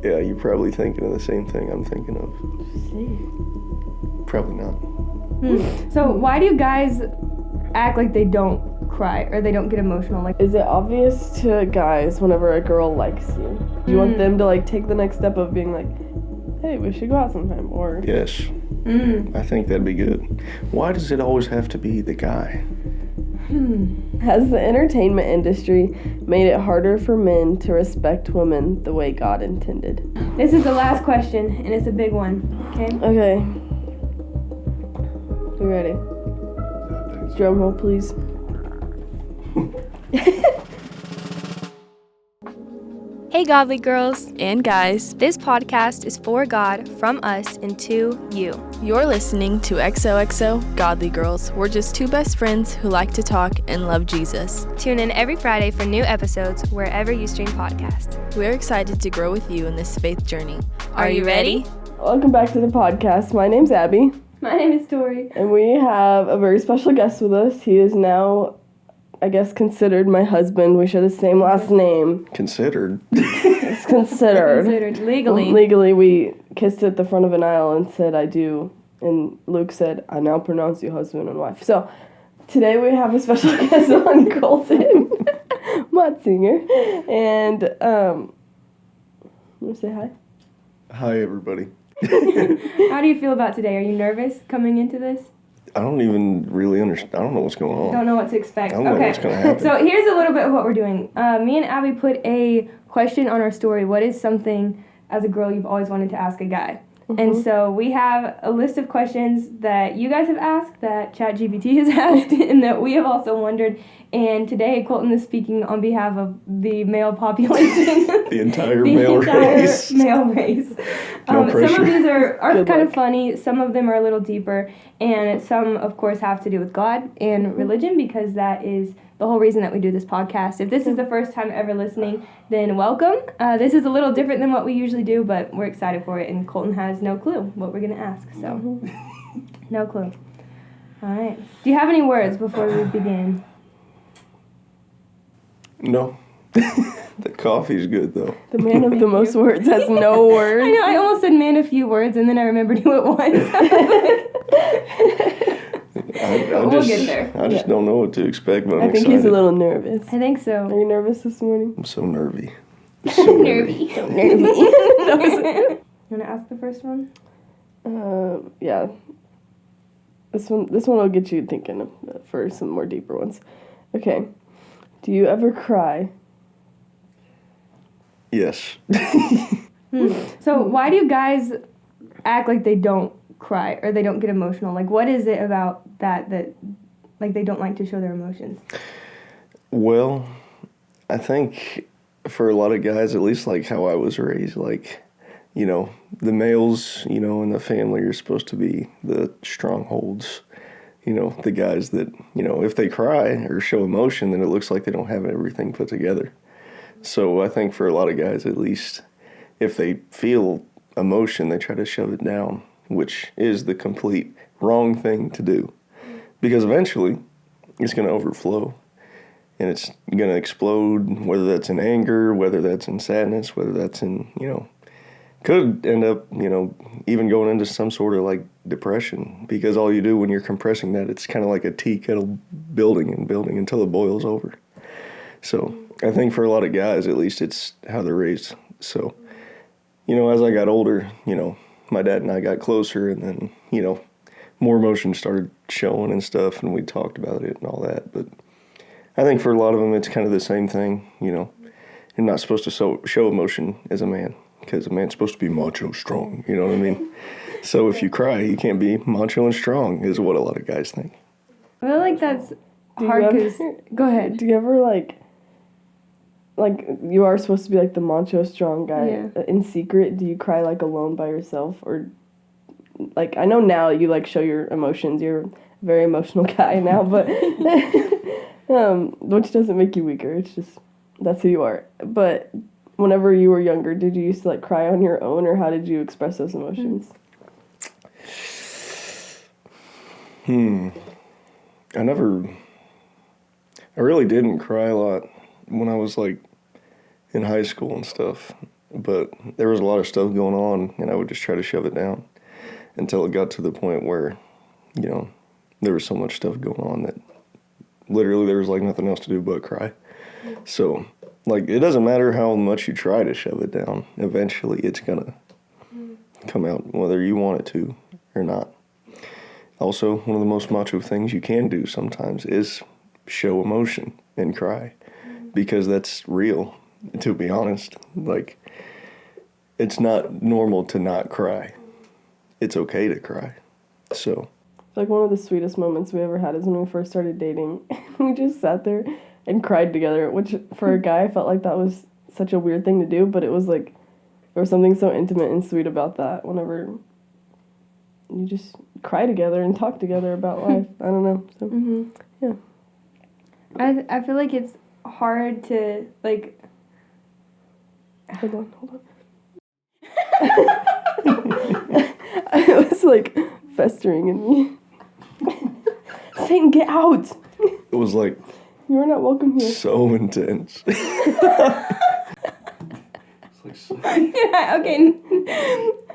Yeah, you're probably thinking of the same thing I'm thinking of. Probably not. So why do guys act like they don't cry or they don't get emotional? Like, is it obvious to guys whenever a girl likes you? Do you want them to like take the next step of being like, hey, we should go out sometime? Or Yes. I think that'd be good. Why does it always have to be the guy? Has the entertainment industry made it harder for men to respect women the way God intended? This is the last question, and it's a big one. Okay. Okay. You ready? Drum roll, please. Hey godly girls and guys, this podcast is for God, from us, and to you. You're listening to XOXO Godly Girls. We're just two best friends who like to talk and love Jesus. Tune in every Friday for new episodes wherever you stream podcasts. We're excited to grow with you in this faith journey. Are you ready? Welcome back to the podcast. My name's Abby. My name is Tori. And we have a very special guest with us. He is now, I guess, considered my husband. We share the same last name. Considered? It's considered. Considered legally. Legally, we kissed at the front of an aisle and said, I do. And Luke said, I now pronounce you husband and wife. So, today we have a special guest on, Colton Motzinger. And, you want to say hi? Hi, everybody. How do you feel about today? Are you nervous coming into this? I don't even really understand. I don't know what's going on. Don't know what to expect. I don't know what's going to happen. So here's a little bit of what we're doing. Me and Abby put a question on our story. What is something as a girl you've always wanted to ask a guy? Mm-hmm. And so we have a list of questions that you guys have asked, that ChatGPT has asked, and that we have also wondered. And today Colton is speaking on behalf of the male population. The entire male race. Male race. No pressure. Some of these are kind of funny. Some of them are a little deeper. And some, of course, have to do with God and religion, because that is the whole reason that we do this podcast. If this is the first time ever listening, then welcome. This is a little different than what we usually do, but we're excited for it. And Colton has no clue what we're going to ask. So, no clue. All right. Do you have any words before we begin? No. The coffee's good, though. The man of the most words has no words. I know, I almost said man of few words, and then I remembered who it was. We'll get there. I just don't know what to expect, but I'm excited. He's a little nervous. I think so. Are you nervous this morning? I'm so nervy. So nervy. So nervy. You want to ask the first one? Yeah. This one will get you thinking for some more deeper ones. Okay. Do you ever cry? Yes. So why do guys act like they don't cry or they don't get emotional? Like, what is it about that like they don't like to show their emotions? Well, I think for a lot of guys, at least like how I was raised, like, you know, the males, you know, in the family are supposed to be the strongholds. You know, the guys that, you know, if they cry or show emotion, then it looks like they don't have everything put together. So I think for a lot of guys, at least, if they feel emotion, they try to shove it down, which is the complete wrong thing to do. Because eventually, it's going to overflow, and it's going to explode, whether that's in anger, whether that's in sadness, whether that's in, you know, could end up, you know, even going into some sort of like depression, because all you do when you're compressing that, it's kind of like a tea kettle building and building until it boils over. So I think for a lot of guys, at least, it's how they're raised. So, you know, as I got older, you know, my dad and I got closer, and then, you know, more emotion started showing and stuff, and we talked about it and all that. But I think for a lot of them, it's kind of the same thing, you know. You're not supposed to show emotion as a man, because a man's supposed to be macho strong, you know what I mean? So if you cry, you can't be macho and strong, is what a lot of guys think. I feel like that's hard, because... Go ahead. Do you ever, like, you are supposed to be, like, the macho strong guy. Yeah. In secret, do you cry, like, alone by yourself? Or, like, I know now you, like, show your emotions. You're a very emotional guy now, but... which doesn't make you weaker. It's just, that's who you are. But... whenever you were younger, did you used to, like, cry on your own, or how did you express those emotions? I really didn't cry a lot when I was, like, in high school and stuff. but there was a lot of stuff going on, and I would just try to shove it down until it got to the point where, you know, there was so much stuff going on that literally there was like nothing else to do but cry. So, like, it doesn't matter how much you try to shove it down. Eventually, it's gonna come out whether you want it to or not. Also, one of the most macho things you can do sometimes is show emotion and cry, because that's real, to be honest. Like, it's not normal to not cry. It's okay to cry. So, Like, one of the sweetest moments we ever had is when we first started dating. We just sat there and cried together, which for a guy, I felt like that was such a weird thing to do, but it was like, there was something so intimate and sweet about that whenever you just cry together and talk together about life. I don't know. So, yeah. I feel like it's hard to, like... Hold on. It was, like, festering in me. Satan, get out! it was like You are not welcome here. so intense. Yeah, okay.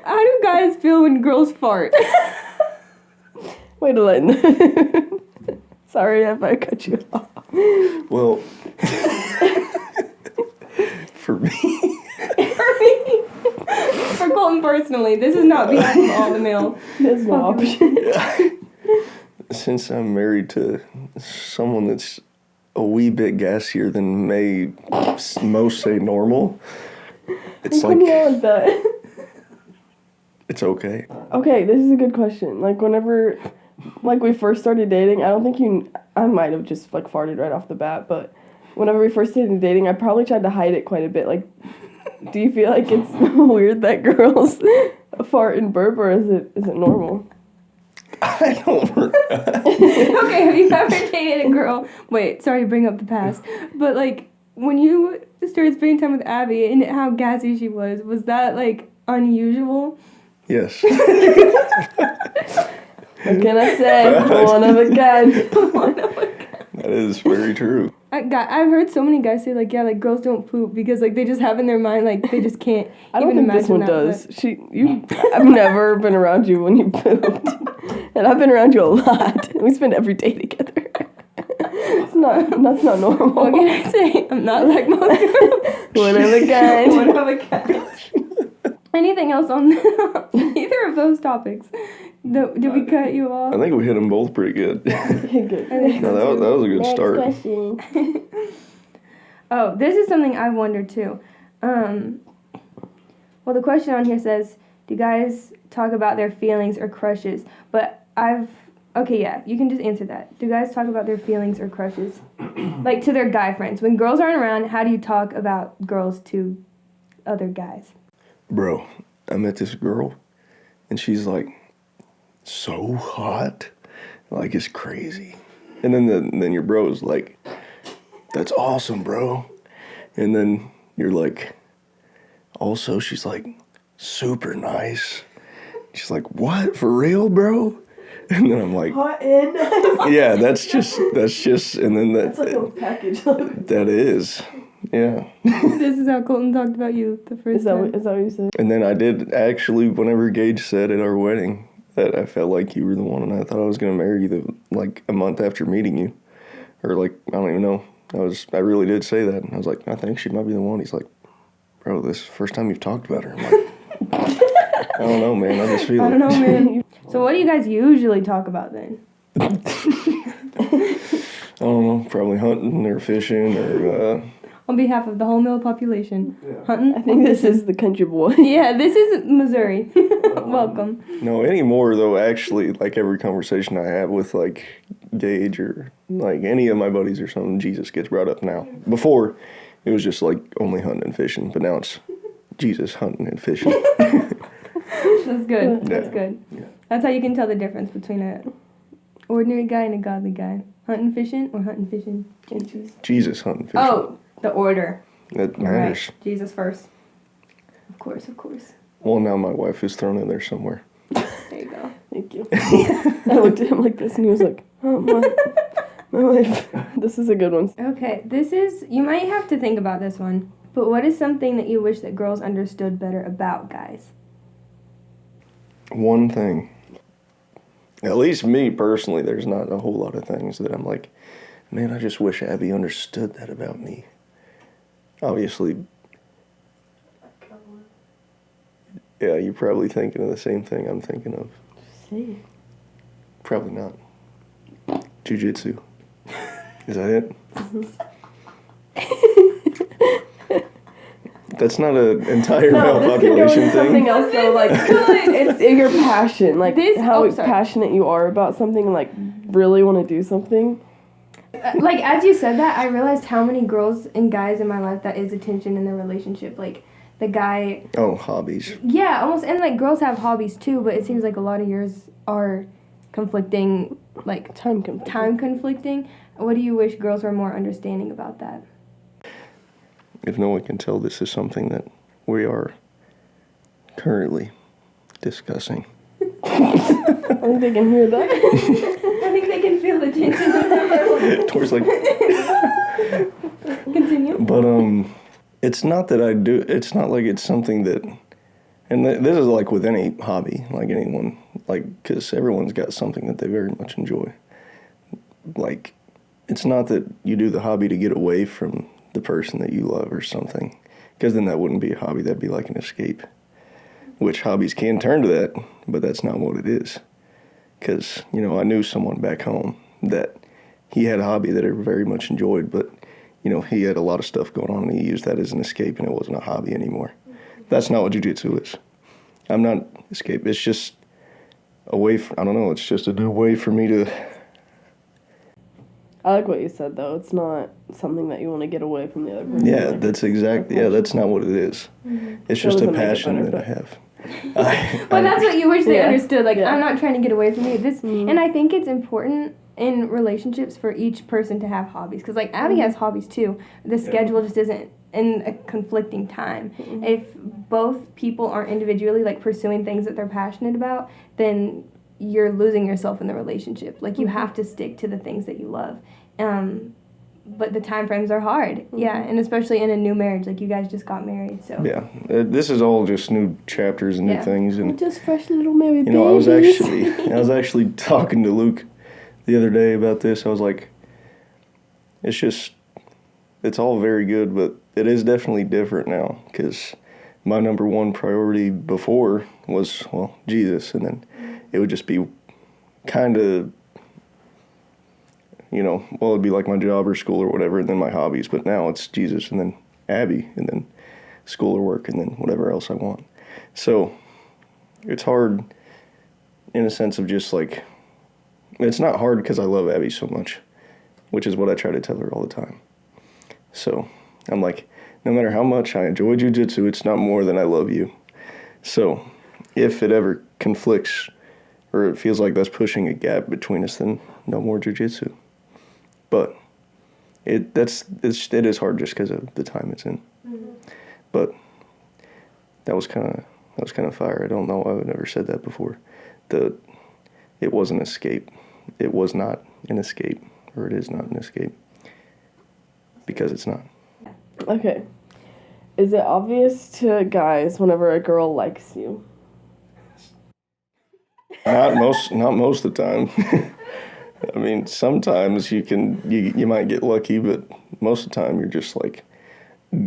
How do guys feel when girls fart? Way to let Sorry if I cut you off. Well, for me, For Colton personally, this is not behind all the male. There's no option. since I'm married to someone that's a wee bit gassier than most say normal, it's like, like that. it's okay. Okay, this is a good question. Like, whenever, like, we first started dating, I don't think I might have just, like, farted right off the bat, but whenever we first started dating, I probably tried to hide it quite a bit. Like, do you feel like it's weird that girls fart and burp, or is it normal? I don't. Okay, have you ever dated a girl? Wait, sorry to bring up the past, but like when you started spending time with Abby and how gassy she was that like unusual? Yes. What can I say? One of a kind. That is very true. I've heard so many guys say like, yeah, like girls don't poop because like they just have in their mind like they just can't. I don't even think this one imagine does. I've never been around you when you pooped, and I've been around you a lot. We spend every day together. That's not normal. What can I say? I'm not like most girls. One of a kind. One of a kind. Anything else on either of those topics? Did we cut you off? I think we hit them both pretty good. Good. No, that was a good start. Question. Oh, this is something I've wondered too. Well, the question on here says, do guys talk about their feelings or crushes? But okay, yeah, you can just answer that. Do guys talk about their feelings or crushes? Like to their guy friends. When girls aren't around, how do you talk about girls to other guys? Bro, I met this girl, and she's like so hot, like it's crazy. And then your bro's like, that's awesome, bro. And then you're like, also she's like super nice. She's like, what, for real, bro? And then I'm like, Hot and nice. yeah, that's just, and then That's like a package. that is, yeah. This is how Colton talked about you the first time. Is that what you said? And then I did actually, whenever Gage said at our wedding that I felt like you were the one, and I thought I was going to marry you like a month after meeting you. Or like, I don't even know. I really did say that. And I was like, I think she might be the one. He's like, bro, this is the first time you've talked about her. I'm like, I don't know, man. I just feel it. I don't know, man. So what do you guys usually talk about then? I don't know. Probably hunting or fishing or... On behalf of the whole male population. Yeah. Hunting? I think this is the country boy. Yeah, this is Missouri. Welcome. No, anymore, though, actually, like every conversation I have with, like, Gage or, like, any of my buddies or something, Jesus gets brought up now. Before, it was just, like, only hunting and fishing, but now it's Jesus hunting and fishing. That's good. That's Yeah. good. Yeah. That's how you can tell the difference between a ordinary guy and a godly guy. Hunting, fishing, or hunting, fishing? Jesus hunting, fishing. Oh, the order. That matters. Right. Jesus first. Of course, of course. Well, now my wife is thrown in there somewhere. There you go. Thank you. I looked at him like this and he was like, oh, my wife. This is a good one. Okay, this is, you might have to think about this one. But what is something that you wish that girls understood better about guys? One thing. At least me personally, there's not a whole lot of things that I'm like, man, I just wish Abby understood that about me. Obviously, yeah, you're probably thinking of the same thing I'm thinking of. See. Probably not. Jiu-jitsu. Is that it? That's not an entire male population thing. Something else though, like it's your passion, like how sorry. passionate you are about something, and like really want to do something. Like, as you said that, I realized how many girls and guys in my life that is attention in their relationship. Like, the guy... Oh, hobbies. Yeah, almost. And, like, girls have hobbies, too, but it seems like a lot of yours are conflicting, like... Time conflicting. What do you wish girls were more understanding about that? If no one can tell, this is something that we are currently discussing. I think they can hear that. I think they can feel the tension. Tori's like... Continue. But, it's not that I do... It's not like it's something that... And this is like with any hobby, like anyone. Like, because everyone's got something that they very much enjoy. Like, it's not that you do the hobby to get away from the person that you love or something. Because then that wouldn't be a hobby. That'd be like an escape. Which hobbies can turn to that, but that's not what it is. Because, you know, I knew someone back home that he had a hobby that he very much enjoyed, but, you know, he had a lot of stuff going on, and he used that as an escape, and it wasn't a hobby anymore. That's not what jiu-jitsu is. I'm not escape. It's just a way, I don't know, it's just a new way for me to... I like what you said, though. It's not something that you want to get away from the other person. Yeah, that's exactly, yeah, that's not what it is. Mm-hmm. It's just a passion that I have. But that's what you wish they Yeah. understood. Like, Yeah. I'm not trying to get away from you. Mm-hmm. And I think it's important in relationships for each person to have hobbies. Because, like, Abby has hobbies, too. The schedule just isn't in a conflicting time. Mm-hmm. If both people aren't individually, like, pursuing things that they're passionate about, then you're losing yourself in the relationship. Like, you have to stick to the things that you love. But the time frames are hard. Yeah, and especially in a new marriage. Like, you guys just got married, so. Yeah, this is all just new chapters and new things. And, just fresh little married you know, I babies. was actually talking to Luke the other day about this. I was like, it's all very good, but it is definitely different now, because my number one priority before was, well, Jesus, and then it would just be kind of, you know, well, it'd be like my job or school or whatever, and then my hobbies, but now it's Jesus, and then Abby, and then school or work, and then whatever else I want. So it's hard in a sense of just like, it's not hard because I love Abby so much, which is what I try to tell her all the time. So I'm like, no matter how much I enjoy jiu-jitsu, it's not more than I love you. So if it ever conflicts or it feels like that's pushing a gap between us, then no more jiu-jitsu. But it is hard just because of the time it's in. Mm-hmm. But that was kind of fire. I don't know. I've never said that before. It was an escape. It was not an escape, or it is not an escape, because it's not. Okay. Is it obvious to guys whenever a girl likes you? Not most of the time. I mean, sometimes you might get lucky, but most of the time you're just like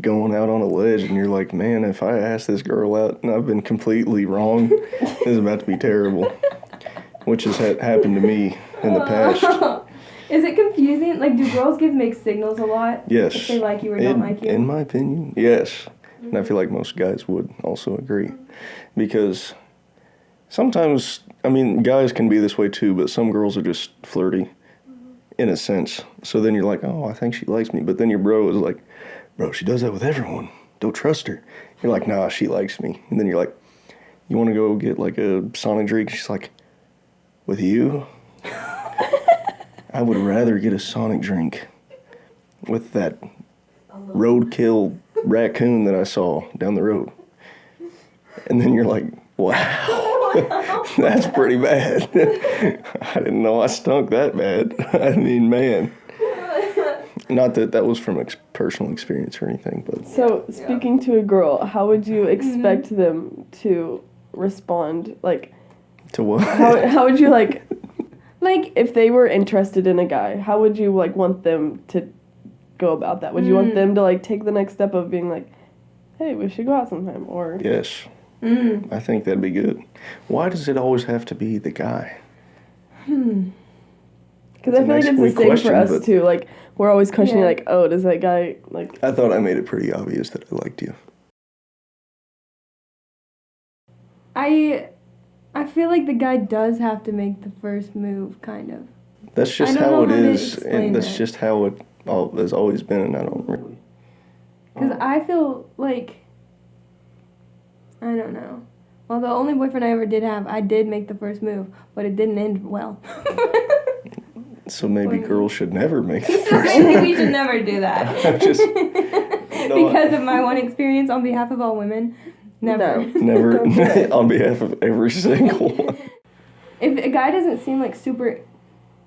going out on a ledge and you're like, man, if I ask this girl out and I've been completely wrong, this is about to be terrible, which has happened to me in the past. Is it confusing? Like, do girls give mixed signals a lot? Yes. If they like you or don't like you? In my opinion, yes. Mm-hmm. And I feel like most guys would also agree. Because sometimes, I mean, guys can be this way too, but some girls are just flirty in a sense. So then you're like, oh, I think she likes me. But then your bro is like, bro, she does that with everyone. Don't trust her. You're like, nah, she likes me. And then you're like, you want to go get like a Sonic drink? She's like, with you? I would rather get a Sonic drink with that roadkill raccoon that I saw down the road. And then you're like, wow, that's pretty bad. I didn't know I stunk that bad. I mean, man. Not that was from personal experience or anything, but... So, speaking to a girl, how would you expect them to respond? Like... To what? How would you, like, if they were interested in a guy, how would you, like, want them to go about that? Would you want them to, like, take the next step of being like, hey, we should go out sometime, or... Yes. I think that'd be good. Why does it always have to be the guy? Because I feel like it's the same for us, too. Like, we're always questioning, like, oh, does that guy, like... I thought I made it pretty obvious that I liked you. I feel like the guy does have to make the first move, kind of. That's just how it is, and that's just how it has always been, and I don't really... Because I feel like... I don't know. Well, the only boyfriend I ever did have, I did make the first move, but it didn't end well. So maybe girls should never make the first I think we should never do that. Because of my one experience on behalf of all women, never. Never, on behalf of every single one. If a guy doesn't seem like super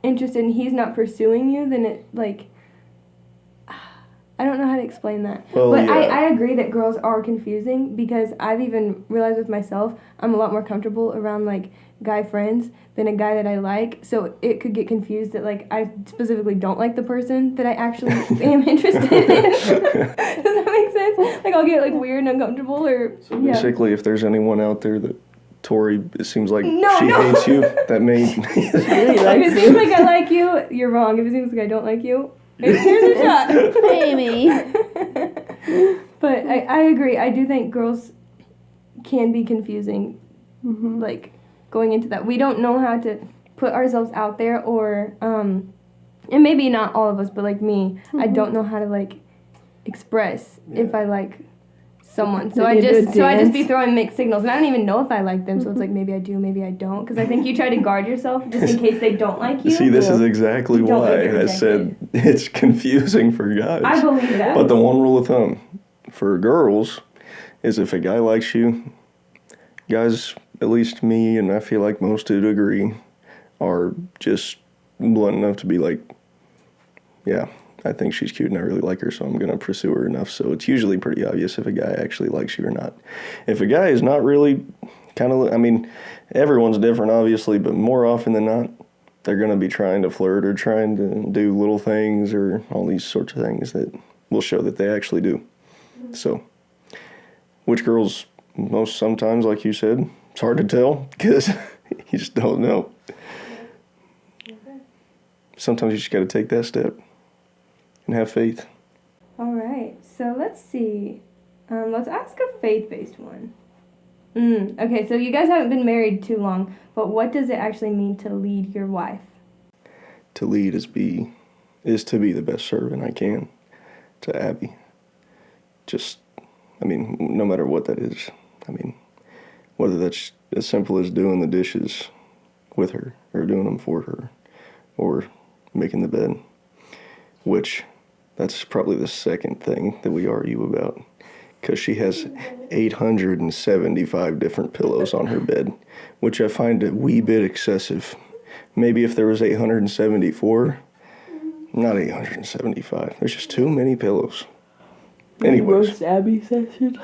interested and he's not pursuing you, then it, like... I don't know how to explain that. Well, but yeah. I agree that girls are confusing because I've even realized with myself I'm a lot more comfortable around, like, guy friends than a guy that I like. So it could get confused that, like, I specifically don't like the person that I actually am interested in. Does that make sense? Like, I'll get, like, weird and uncomfortable or... So basically, if there's anyone out there that Tori, it seems like she No. hates you, that may... really If it seems like I like you, you're wrong. If it seems like I don't like you, here's a shot. Maybe. But I agree. I do think girls can be confusing, like, going into that. We don't know how to put ourselves out there or, and maybe not all of us, but, like, me, I don't know how to, like, express if I like someone. So I just be throwing mixed signals, and I don't even know if I like them, so it's like maybe I do, maybe I don't, because I think you try to guard yourself just in case they don't like you. See, this is exactly why I said it's confusing for guys. I believe that. But the one rule of thumb for girls is if a guy likes you, guys, at least me, and I feel like most would agree, are just blunt enough to be like, yeah, I think she's cute and I really like her, so I'm going to pursue her enough. So it's usually pretty obvious if a guy actually likes you or not. If a guy is not really kind of, I mean, everyone's different, obviously, but more often than not, they're going to be trying to flirt or trying to do little things or all these sorts of things that will show that they actually do. So, which girls most sometimes, like you said, it's hard to tell because you just don't know. Sometimes you just got to take that step and have faith. All right, so let's see. Let's ask a faith-based one. Okay, so you guys haven't been married too long, but what does it actually mean to lead your wife? To lead is to be the best servant I can to Abby. Just, I mean, no matter what that is. I mean, whether that's as simple as doing the dishes with her or doing them for her or making the bed, which that's probably the second thing that we argue about, because she has 875 different pillows on her bed, which I find a wee bit excessive. Maybe if there was 874, not 875. There's just too many pillows. Anyways. Roast Abbi session?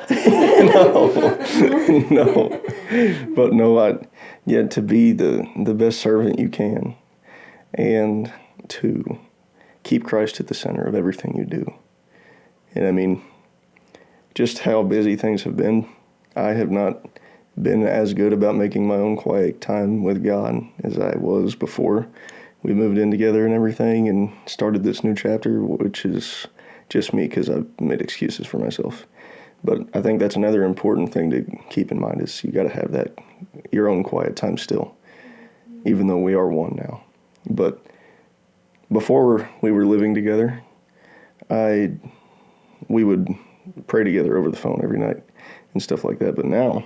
No. But no, to be the best servant you can, and to keep Christ at the center of everything you do. And I mean, just how busy things have been, I have not been as good about making my own quiet time with God as I was before we moved in together and everything and started this new chapter, which is just me because I've made excuses for myself. But I think that's another important thing to keep in mind is you got to have that, your own quiet time still, even though we are one now. But before we were living together, we would pray together over the phone every night and stuff like that. But now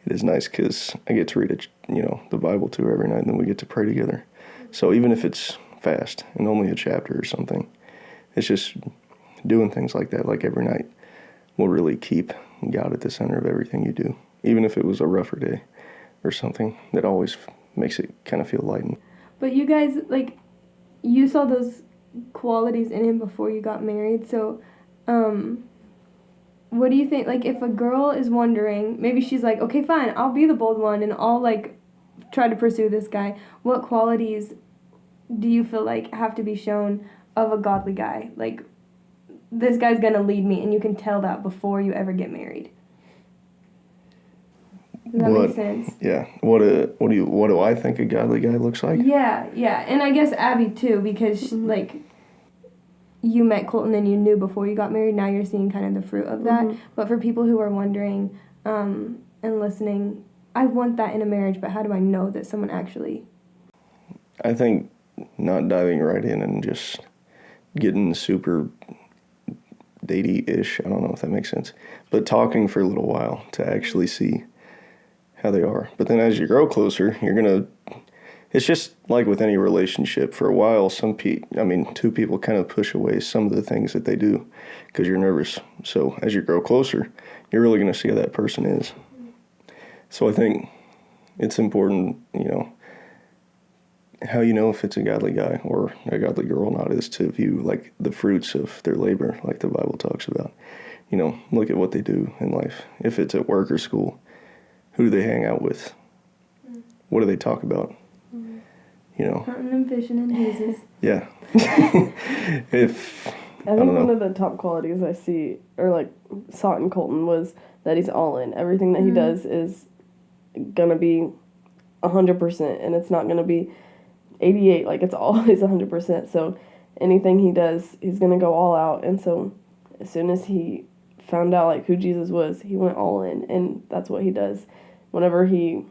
it is nice because I get to read the Bible to her every night, and then we get to pray together. So even if it's fast and only a chapter or something, it's just doing things like that, like every night, will really keep God at the center of everything you do. Even if it was a rougher day or something, that always makes it kind of feel lightened. But you guys, like, you saw those qualities in him before you got married. So, what do you think? Like, if a girl is wondering, maybe she's like, okay, fine, I'll be the bold one and I'll, like, try to pursue this guy. What qualities do you feel like have to be shown of a godly guy? Like, this guy's gonna lead me, and you can tell that before you ever get married. Does that make sense? Yeah. What do I think a godly guy looks like? Yeah, and I guess Abbi too, because like you met Colton and you knew before you got married. Now you're seeing kind of the fruit of that. But for people who are wondering and listening, I want that in a marriage, but how do I know that someone actually? I think not diving right in and just getting super datey-ish. I don't know if that makes sense, but talking for a little while to actually see how they are. But then as you grow closer, it's just like with any relationship. For a while, two people kind of push away some of the things that they do because you're nervous. So as you grow closer, you're really going to see how that person is. So I think it's important, how you know if it's a godly guy or a godly girl or not is to view like the fruits of their labor, like the Bible talks about. Look at what they do in life. If it's at work or school, who do they hang out with? What do they talk about? Hunting and fishing and Jesus. Yeah. I think one of the top qualities I see, or like saw in Colton, was that he's all in. Everything that he does is gonna be 100%, and it's not gonna be 88. Like, it's always 100%. So anything he does, he's gonna go all out. And so as soon as he found out like who Jesus was, he went all in, and that's what he does. Whenever he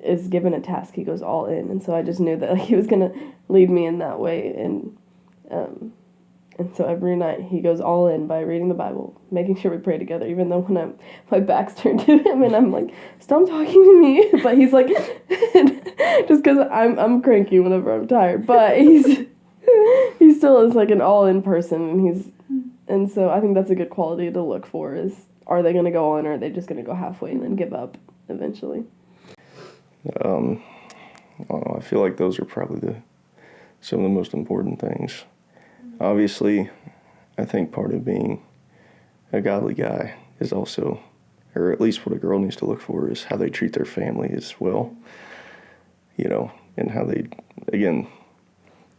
is given a task, he goes all in. And so I just knew that he was gonna lead me in that way, and so every night he goes all in by reading the Bible, making sure we pray together, even though when my back's turned to him and I'm like, stop talking to me, but he's like, just because I'm cranky whenever I'm tired, but he still is like an all in person, and so I think that's a good quality to look for is, are they going to go on, or are they just going to go halfway and then give up eventually? I don't know, I feel like those are probably some of the most important things. Obviously, I think part of being a godly guy is also, or at least what a girl needs to look for, is how they treat their family as well, and how they, again,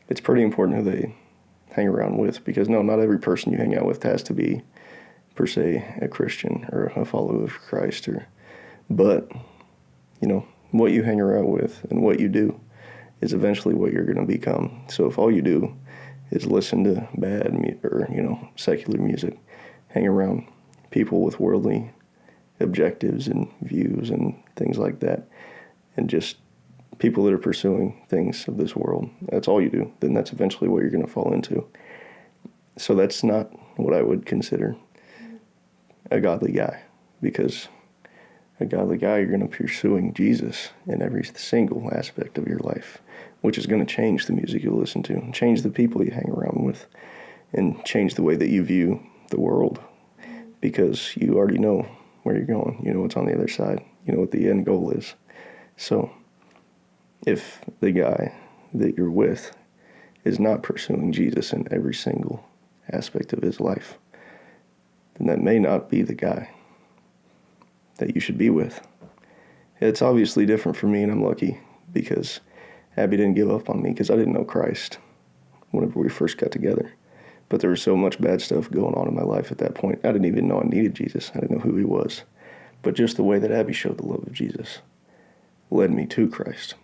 it's pretty important who they hang around with, because not every person you hang out with has to be, per se, a Christian or a follower of Christ, but, what you hang around with and what you do is eventually what you're going to become. So if all you do is listen to bad or secular music, hang around people with worldly objectives and views and things like that, and just people that are pursuing things of this world, that's all you do, then that's eventually what you're going to fall into. So that's not what I would consider a godly guy, because a godly guy, you're going to be pursuing Jesus in every single aspect of your life, which is going to change the music you listen to, and change the people you hang around with, and change the way that you view the world, because you already know where you're going. You know what's on the other side. You know what the end goal is. So if the guy that you're with is not pursuing Jesus in every single aspect of his life, then that may not be the guy that you should be with. It's obviously different for me, and I'm lucky because Abbi didn't give up on me, because I didn't know Christ whenever we first got together. But there was so much bad stuff going on in my life at that point. I didn't even know I needed Jesus. I didn't know who he was. But just the way that Abbi showed the love of Jesus led me to Christ.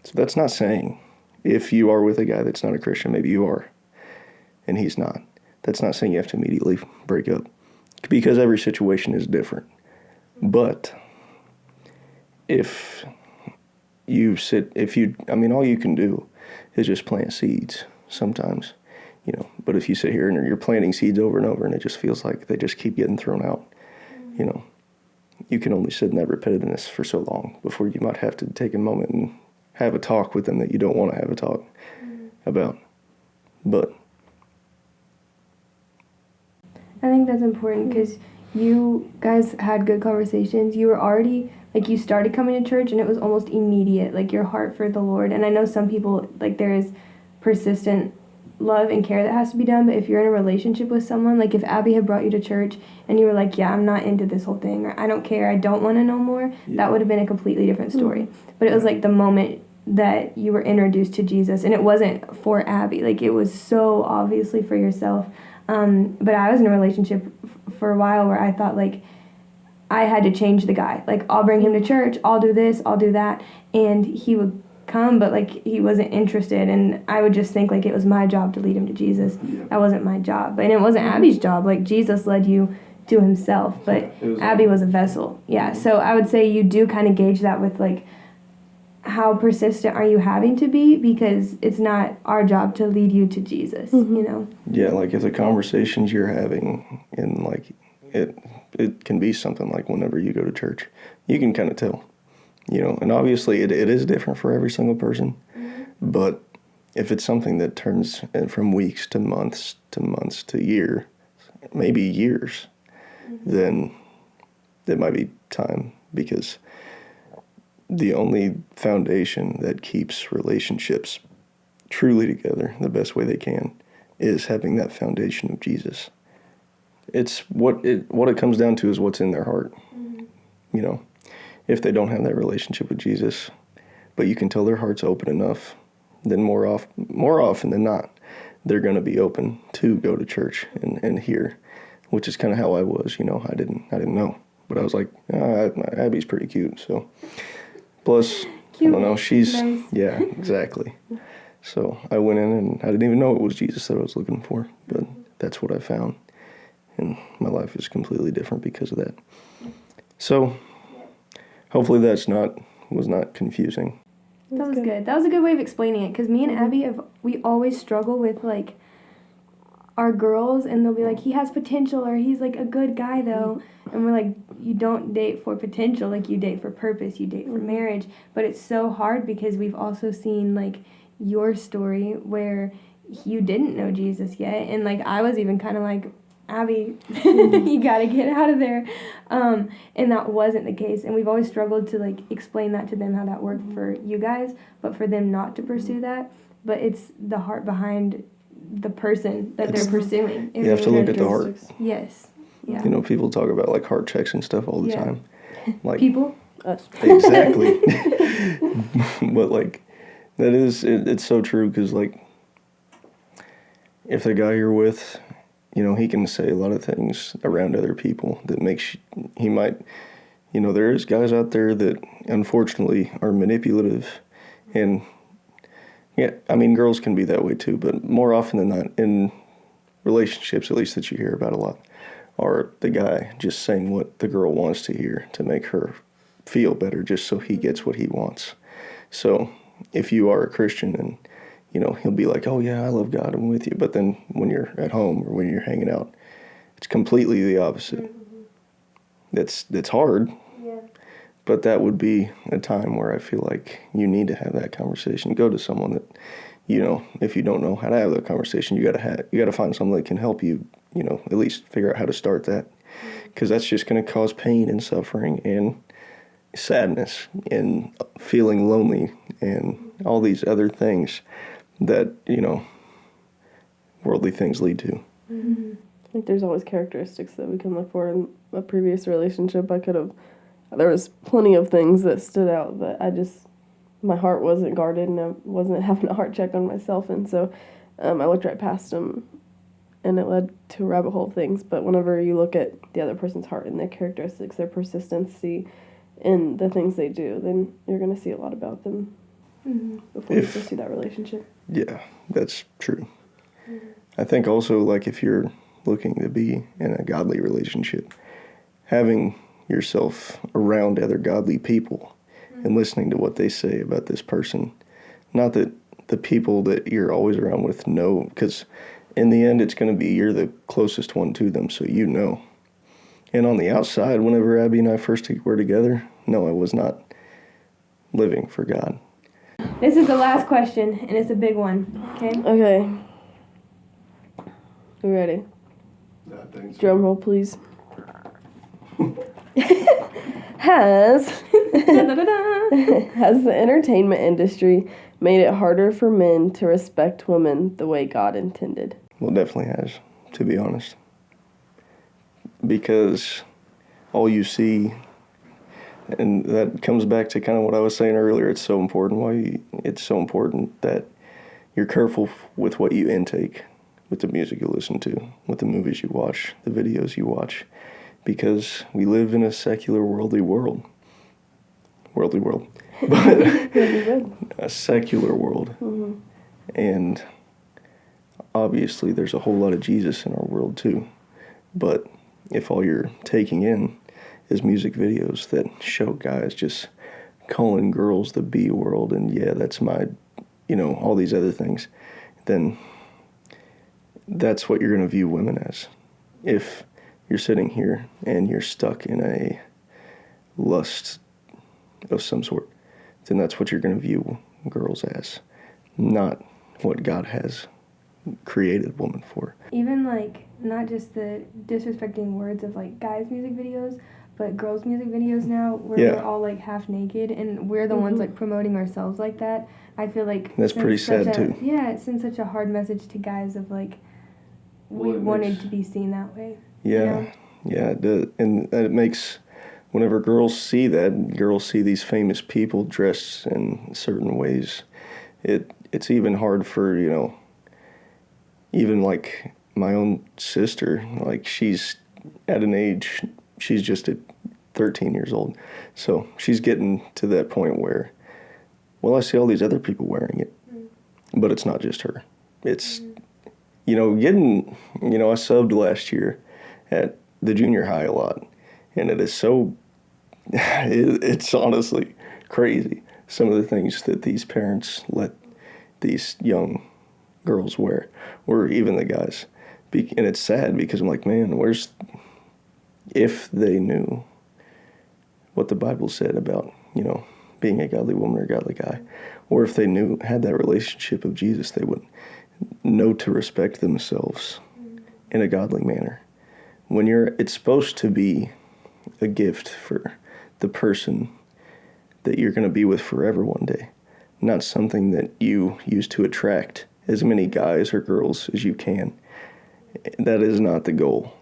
So that's not saying if you are with a guy that's not a Christian, maybe you are, and he's not. That's not saying you have to immediately break up, because every situation is different. But all you can do is just plant seeds sometimes, but if you sit here and you're planting seeds over and over and it just feels like they just keep getting thrown out, you can only sit in that repetitiveness for so long before you might have to take a moment and have a talk with them that you don't want to have a talk about. But I think that's important, because you guys had good conversations. You were already, you started coming to church and it was almost immediate, your heart for the Lord. And I know some people, there is persistent love and care that has to be done, but if you're in a relationship with someone, like if Abbi had brought you to church and you were like, yeah, I'm not into this whole thing, or I don't care, I don't want to know more, that would have been a completely different story. But it was like the moment that you were introduced to Jesus, and it wasn't for Abbi, like it was so obviously for yourself. But I was in a relationship for a while where I thought like I had to change the guy. Like, I'll bring him to church, I'll do this, I'll do that, and he would come, but like he wasn't interested, and I would just think like it was my job to lead him to Jesus. That wasn't my job, and it wasn't Abbi's job. Like, Jesus led you to himself, but Abbi was a vessel. So I would say you do kind of gauge that with like how persistent are you having to be, because it's not our job to lead you to Jesus, you know? Yeah, like if the conversations you're having, and like it can be something like whenever you go to church, you can kind of tell, you know, and obviously it is different for every single person, but if it's something that turns from weeks to months to year, maybe years, then it might be time, because the only foundation that keeps relationships truly together the best way they can is having that foundation of Jesus. It's what it comes down to is what's in their heart. You know, if they don't have that relationship with Jesus, but you can tell their heart's open enough, then more often than not, they're going to be open to go to church and hear, which is kind of how I was. You know, I didn't know, but I was like, Abbi's pretty cute, so. Plus, cute. I don't know, she's, nice. Yeah, exactly. So I went in and I didn't even know it was Jesus that I was looking for, but that's what I found. And my life is completely different because of that. So hopefully was not confusing. That was good. That was a good way of explaining it, because me and Abbi, we always struggle with like our girls, and they'll be like, he has potential, or he's like a good guy though, and we're like, you don't date for potential, like you date for purpose, you date for marriage. But it's so hard because we've also seen like your story where you didn't know Jesus yet, and like I was even kind of like, Abbi, you gotta get out of there, and that wasn't the case, and we've always struggled to like explain that to them, how that worked for you guys, but for them not to pursue that. But it's the heart behind the person that they're pursuing. You have to look at the heart. Yes. Yeah. You know, people talk about like heart checks and stuff all the time. Like people? Us. Exactly. But like, it's so true, because like, if the guy you're with, you know, he can say a lot of things around other people that he might, you know, there is guys out there that unfortunately are manipulative, and yeah, I mean, girls can be that way too, but more often than not, in relationships, at least that you hear about a lot, are the guy just saying what the girl wants to hear to make her feel better, just so he gets what he wants. So if you are a Christian, and, you know, he'll be like, oh yeah, I love God, I'm with you. But then when you're at home or when you're hanging out, it's completely the opposite. That's hard. But that would be a time where I feel like you need to have that conversation. Go to someone that, you know, if you don't know how to have that conversation, you gotta find someone that can help you, you know, at least figure out how to start that. Because that's just going to cause pain and suffering and sadness and feeling lonely and all these other things that, you know, worldly things lead to. I think there's always characteristics that we can look for in a previous relationship. There was plenty of things that stood out that my heart wasn't guarded, and I wasn't having a heart check on myself, and so I looked right past them, and it led to rabbit hole things. But whenever you look at the other person's heart and their characteristics, their persistency in the things they do, then you're going to see a lot about them before you pursue that relationship. Yeah, that's true. I think also, like, if you're looking to be in a godly relationship, having yourself around other godly people and listening to what they say about this person. Not that the people that you're always around with know, because in the end it's going to be you're the closest one to them, so you know. And on the outside, whenever Abbi and I first were together, no, I was not living for God. This is the last question, and it's a big one, okay? Okay. You ready? Drum roll, please. Has Has the entertainment industry made it harder for men to respect women the way God intended? Well, it definitely has, to be honest. Because all you see, and that comes back to kind of what I was saying earlier, it's so important it's so important that you're careful with what you intake, with the music you listen to, with the movies you watch, the videos you watch, because we live in a secular, worldly world, but a secular world. Mm-hmm. And obviously there's a whole lot of Jesus in our world too. But if all you're taking in is music videos that show guys just calling girls the B world and that's my, all these other things, then that's what you're going to view women as. If you're sitting here and you're stuck in a lust of some sort, then that's what you're going to view girls as, not what God has created woman for. Even not just the disrespecting words of guys' music videos, but girls' music videos now where we're all half naked and we're the ones promoting ourselves like that. I feel like that's pretty sad too. Yeah, it sends such a hard message to guys of we wanted to be seen that way. Yeah, yeah, it does. And it makes, whenever girls see that, girls see these famous people dressed in certain ways, it's even hard for, even my own sister, she's at an age, she's just at 13 years old. So she's getting to that point where, I see all these other people wearing it, but it's not just her. It's, I subbed last year at the junior high a lot, and it is so, it's honestly crazy, some of the things that these parents let these young girls wear, or even the guys. And it's sad because I'm like, man, if they knew what the Bible said about, being a godly woman or a godly guy, or if they had that relationship of Jesus, they would know to respect themselves in a godly manner. It's supposed to be a gift for the person that you're going to be with forever one day, not something that you use to attract as many guys or girls as you can. That is not the goal.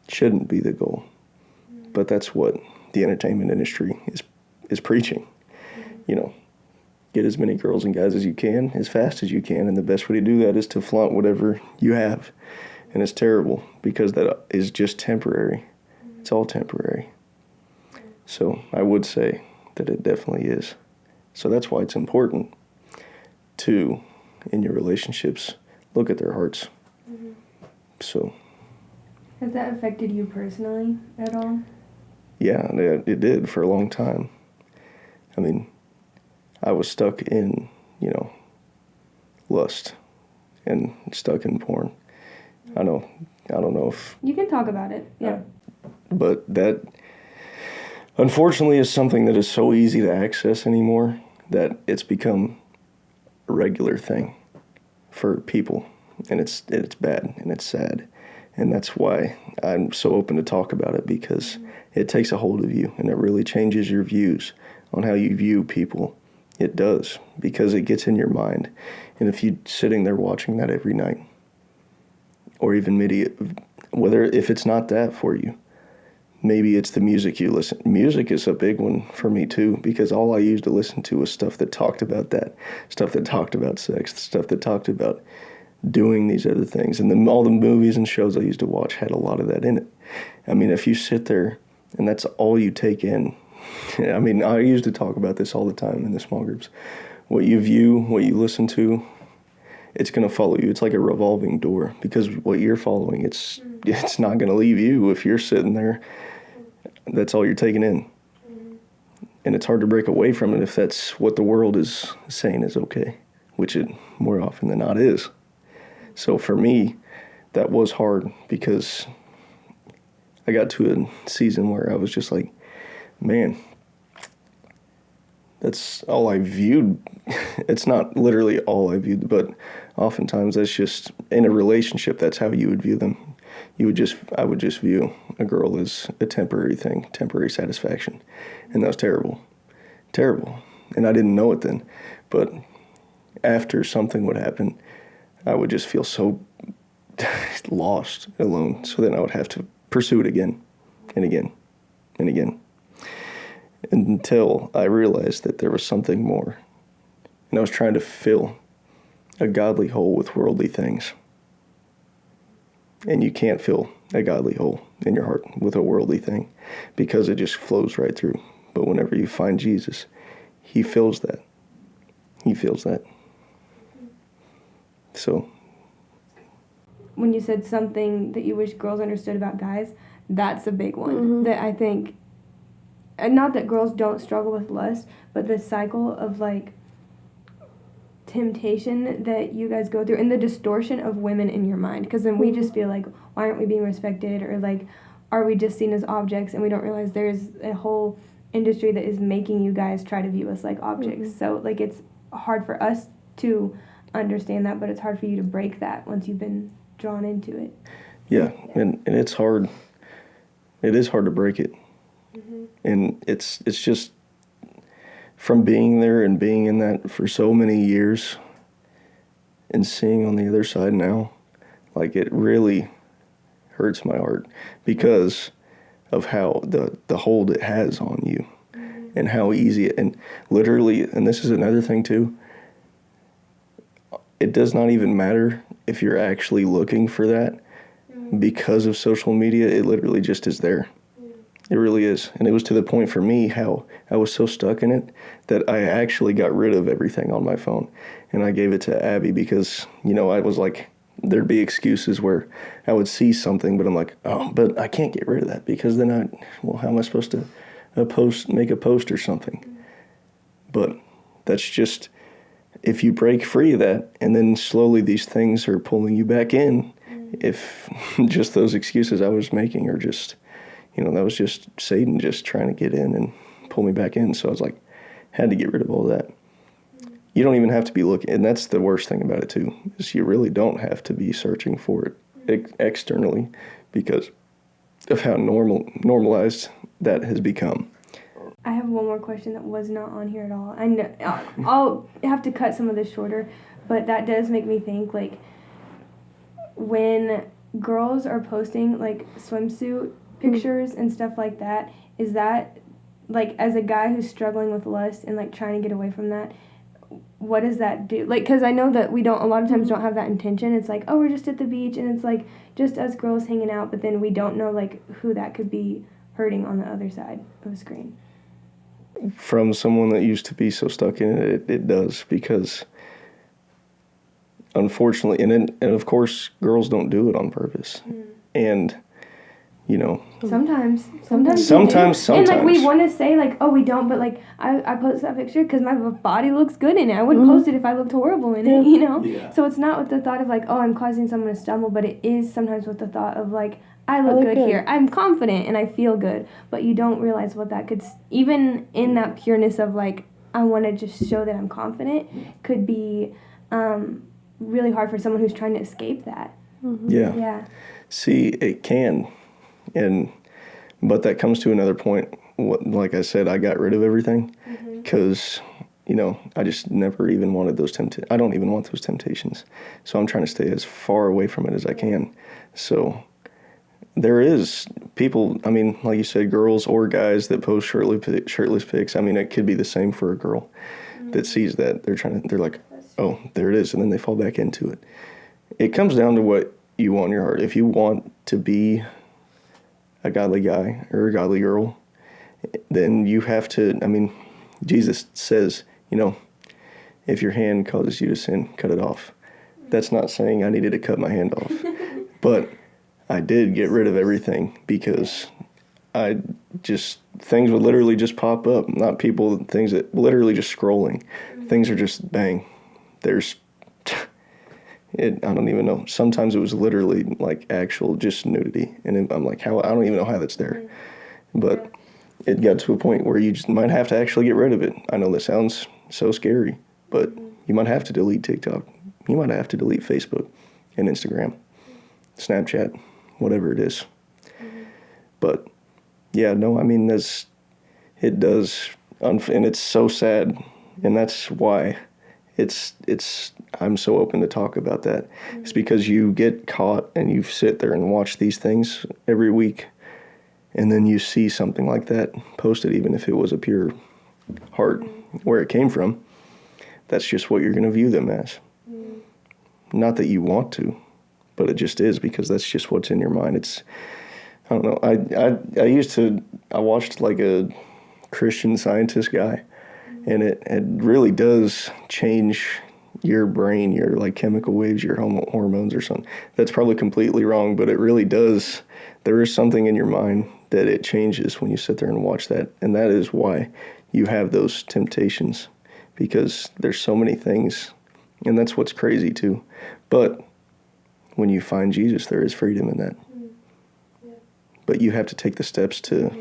Shouldn't be the goal. But that's what the entertainment industry is preaching. Get as many girls and guys as you can, as fast as you can, and the best way to do that is to flaunt whatever you have. And it's terrible because that is just temporary. It's all temporary. So I would say that it definitely is. So that's why it's important to, in your relationships, look at their hearts. Mm-hmm. So. Has that affected you personally at all? Yeah, it did for a long time. I mean, I was stuck in, lust and stuck in porn. I don't know if... You can talk about it, yeah. But that, unfortunately, is something that is so easy to access anymore that it's become a regular thing for people. And it's bad and it's sad. And that's why I'm so open to talk about it, because it takes a hold of you and it really changes your views on how you view people. It does, because it gets in your mind. And if you're sitting there watching that every night, or even if it's not that for you, maybe it's the music you listen. Music is a big one for me too, because all I used to listen to was stuff that talked about that, stuff that talked about sex, stuff that talked about doing these other things. And all the movies and shows I used to watch had a lot of that in it. I mean, if you sit there and that's all you take in, I mean, I used to talk about this all the time in the small groups. What you view, what you listen to, it's going to follow you. It's like a revolving door, because what you're following, it's not going to leave you if you're sitting there. That's all you're taking in. And it's hard to break away from it if that's what the world is saying is okay, which it more often than not is. So for me, that was hard, because I got to a season where I was just like, man, that's all I viewed. It's not literally all I viewed, but oftentimes that's just, in a relationship, that's how you would view them. I would just view a girl as a temporary thing, temporary satisfaction. And that was terrible. terrible. And I didn't know it then. But after something would happen, I would just feel so lost, alone. So then I would have to pursue it again and again and again until I realized that there was something more. And I was trying to fill a godly hole with worldly things. And you can't fill a godly hole in your heart with a worldly thing because it just flows right through. But whenever you find Jesus, he fills that. He fills that. So. When you said something that you wish girls understood about guys, that's a big one that I think, and not that girls don't struggle with lust, but the cycle of like temptation that you guys go through and the distortion of women in your mind, because then we just feel like, why aren't we being respected, or like, are we just seen as objects, and we don't realize there's a whole industry that is making you guys try to view us like objects. So like it's hard for us to understand that, but it's hard for you to break that once you've been drawn into it. Yeah. And it's hard. It is hard to break it. And it's just from being there and being in that for so many years and seeing on the other side now, like it really hurts my heart because of how the hold it has on you and how easy and literally, and this is another thing too, it does not even matter if you're actually looking for that because of social media. It literally just is there. It really is. And it was to the point for me how I was so stuck in it that I actually got rid of everything on my phone. And I gave it to Abbi because, I was like, there'd be excuses where I would see something, but I'm like, oh, but I can't get rid of that because then how am I supposed to make a post or something? But that's just, if you break free of that and then slowly these things are pulling you back in, if just those excuses I was making are just, that was just Satan just trying to get in and pull me back in. So I was like, had to get rid of all that. You don't even have to be looking, and that's the worst thing about it too, is you really don't have to be searching for it externally because of how normalized that has become. I have one more question that was not on here at all. I know I'll have to cut some of this shorter, but that does make me think, like, when girls are posting like swimsuit pictures and stuff like that, is that, like, as a guy who's struggling with lust and like trying to get away from that, what does that do? Like, because I know that we don't, a lot of times don't have that intention. It's like, oh, we're just at the beach and it's like just us girls hanging out, but then we don't know like who that could be hurting on the other side of the screen. From someone that used to be so stuck in it, it does, because unfortunately, and of course, girls don't do it on purpose. And, Sometimes. And, like, we want to say, like, oh, we don't, but, like, I post that picture because my body looks good in it. I wouldn't post it if I looked horrible in it, Yeah. So it's not with the thought of, like, oh, I'm causing someone to stumble, but it is sometimes with the thought of, like, I look good here. I'm confident and I feel good. But you don't realize what that could, even in that pureness of, like, I want to just show that I'm confident, could be really hard for someone who's trying to escape that. Yeah. See, it can. But that comes to another point. Like I said, I got rid of everything because, I just never even wanted those temptations. I don't even want those temptations. So I'm trying to stay as far away from it as I can. So there is people, I mean, like you said, girls or guys that post shirtless pics. I mean, it could be the same for a girl that sees that. They're like, oh, there it is. And then they fall back into it. It comes down to what you want in your heart. If you want to be a godly guy or a godly girl, then you have to, I mean, Jesus says, if your hand causes you to sin, cut it off. That's not saying I needed to cut my hand off, but I did get rid of everything because things would literally just pop up, not people, things that literally just scrolling. Things are just bang. I don't even know. Sometimes it was literally like actual just nudity. And I'm like, I don't even know how that's there. But it got to a point where you just might have to actually get rid of it. I know that sounds so scary, but you might have to delete TikTok. You might have to delete Facebook and Instagram, Snapchat, whatever it is. But yeah, no, I mean, it does And it's so sad, and that's why I'm so open to talk about that. It's because you get caught and you sit there and watch these things every week, and then you see something like that posted, even if it was a pure heart where it came from. That's just what you're going to view them as. Not that you want to, but it just is, because that's just what's in your mind. I don't know. I watched like a Christian Scientist guy, and it really does change your brain, your like chemical waves, your hormones or something. That's probably completely wrong, but it really does. There is something in your mind that it changes when you sit there and watch that, and that is why you have those temptations, because there's so many things, and that's what's crazy too. But when you find Jesus, there is freedom in that. But you have to take the steps to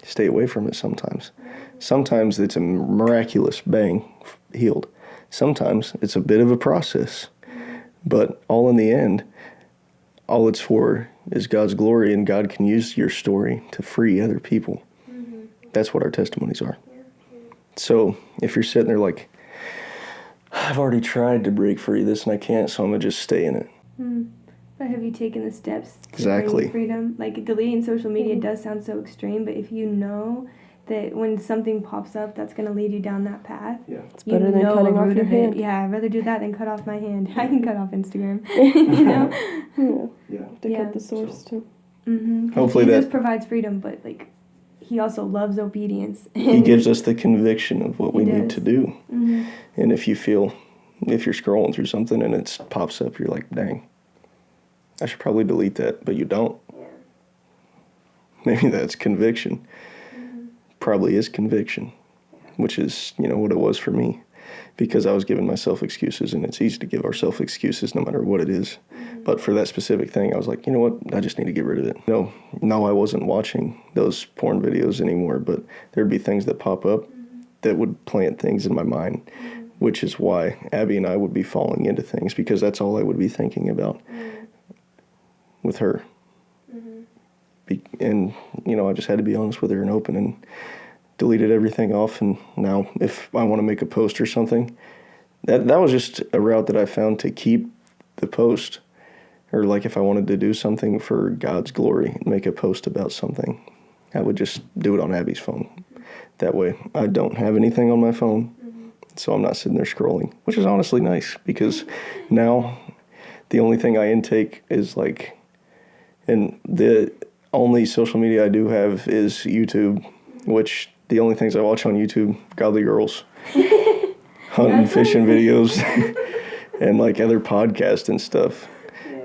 stay away from it sometimes. Sometimes it's a miraculous bang, healed. Sometimes it's a bit of a process. But all in the end, all it's for is God's glory, and God can use your story to free other people. That's what our testimonies are. So if you're sitting there like, I've already tried to break free of this and I can't, so I'm going to just stay in it. But have you taken the steps to Exactly. bring freedom? Like, deleting social media does sound so extreme, but if you know that when something pops up that's going to lead you down that path, It's better than cutting off your hand. Yeah, I'd rather do that than cut off my hand. I can cut off Instagram, you know? To cut the source too. Hopefully Jesus that provides freedom, but like, he also loves obedience. he gives us the conviction of what we need to do. And if you're scrolling through something and it pops up, you're like, dang, I should probably delete that, but you don't. Maybe that's conviction. Probably is conviction, which is, what it was for me, because I was giving myself excuses, and it's easy to give ourselves excuses no matter what it is. But for that specific thing, I was like, you know what, I just need to get rid of it. No, I wasn't watching those porn videos anymore, but there'd be things that pop up that would plant things in my mind, which is why Abbi and I would be falling into things, because that's all I would be thinking about with her. And, I just had to be honest with her and open, and deleted everything off. And now if I want to make a post or something, that was just a route that I found to keep the post. Or like if I wanted to do something for God's glory and make a post about something, I would just do it on Abbi's phone. That way I don't have anything on my phone, so I'm not sitting there scrolling, which is honestly nice, because now the only thing I intake is like, and the only social media I do have is YouTube, which the only things I watch on YouTube, godly girls, hunting, fishing videos, and like other podcasts and stuff.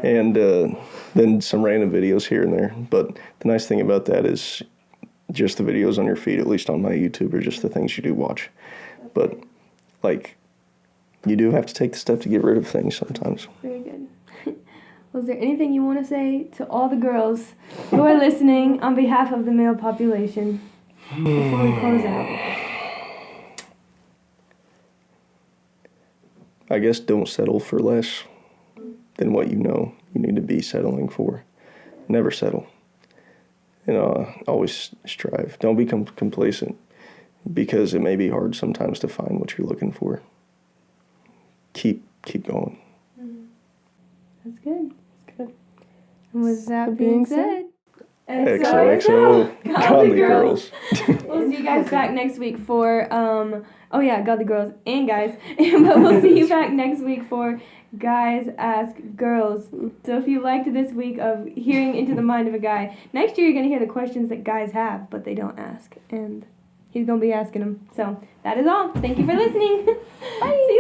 And then some random videos here and there. But the nice thing about that is just the videos on your feed, at least on my YouTube, are just the things you do watch. But like, you do have to take the step to get rid of things sometimes. Very good. Was there anything you want to say to all the girls who are listening on behalf of the male population before we close out? I guess don't settle for less than what you know you need to be settling for. Never settle. Always strive. Don't become complacent, because it may be hard sometimes to find what you're looking for. Keep going. That's good. And with that being being said, XOXO, godly girls. We'll see you guys back next week for, godly girls and guys. But we'll see you back next week for Guys Ask Girls. So if you liked this week of hearing into the mind of a guy, next year you're going to hear the questions that guys have, but they don't ask. And he's going to be asking them. So that is all. Thank you for listening. Bye.